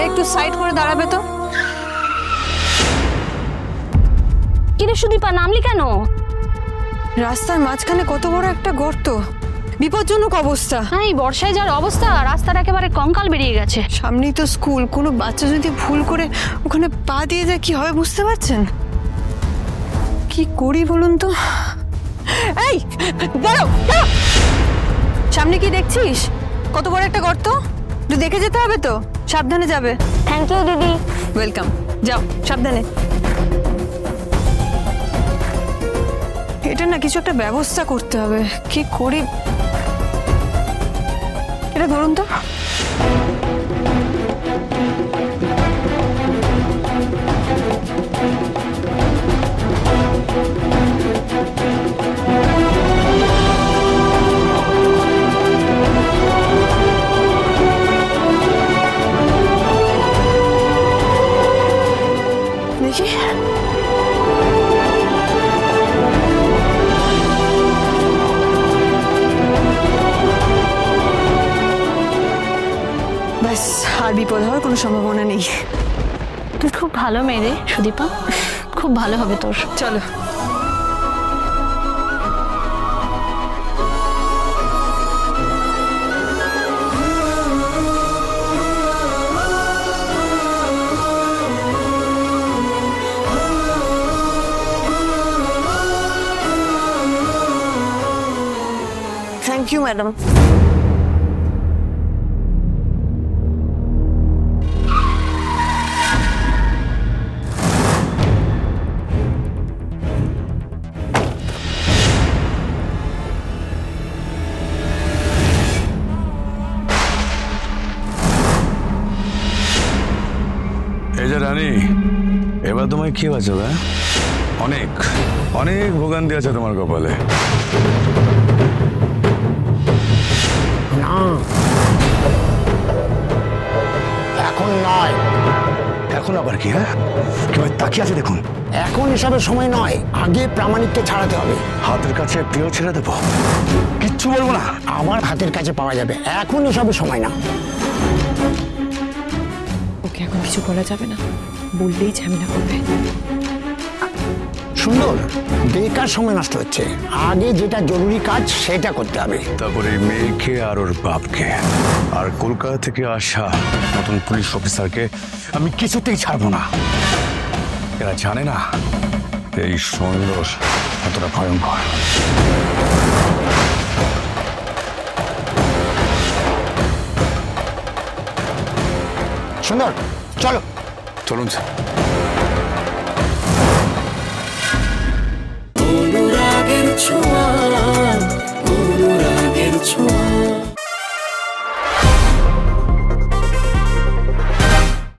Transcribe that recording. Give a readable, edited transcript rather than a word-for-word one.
একটু সাইড করে দাঁড়াবে তো। কিরে সুদীপা, নামলি কেন? রাস্তার মাঝখানে কত বড় একটা গর্ত, বিপজ্জনক অবস্থা। হ্যাঁ, এই বর্ষায় যার অবস্থা, রাস্তার একেবারে কঙ্কাল বেরিয়ে গেছে। সামনেই তো স্কুল, কোনো বাচ্চা যদি ভুল করে ওখানে পা দিয়ে যায় কি হবে বুঝতে পারছেন? কি করি বলুন তো। এই দাঁড়াও, সামনে কি দেখছিস? কত বড় একটা গর্ত, একটু দেখে যেতে হবে তো, সাবধানে যাবে। থ্যাংক ইউ দিদি। ওয়েলকাম, যাও সাবধানে। এটা না কিছু একটা ব্যবস্থা করতে হবে, কি করি। এটা ধরুন তো। দেখি ব্যাস, আর বিপদ হওয়ার কোনো সম্ভাবনা নেই। তুই খুব ভালো মেয়ে রে সুদীপা, খুব ভালো হবে তোর। চলো। Thank you madam. এই যে রানী, এবার তোমায় কি বাঁচাবে? অনেক অনেক ভোগান্তি আছে তোমার কপালে। না, এখন নয়। এখন আবার কি? হ্যাঁ, কেউ তাকিয়ে আছে দেখুন। এখন এসবের সময় নয়, আগে প্রামাণিককে ছাড়াতে হবে। হাতের কাছে প্রিয় ছেড়ে দেবো, কিচ্ছু বলবো না। আবার হাতের কাছে পাওয়া যাবে, এখন এসবের সময় না। ওকে এখন কিছু বলা যাবে না, বললেই ঝামেলা করবে। সুন্দর, বেকার সময় নষ্ট হচ্ছে, আগে যেটা জরুরি কাজ সেটা করতে হবে। তারপরে এই মেয়েকে আর ওর বাপকে আর কলকাতা থেকে আসা নতুন পুলিশ অফিসারকে আমি কিছুতেই ছাড়বো না। এরা জানে না এই সুন্দর কতটা ভয়ঙ্কর। সুন্দর, চলো। চলুন স্যার।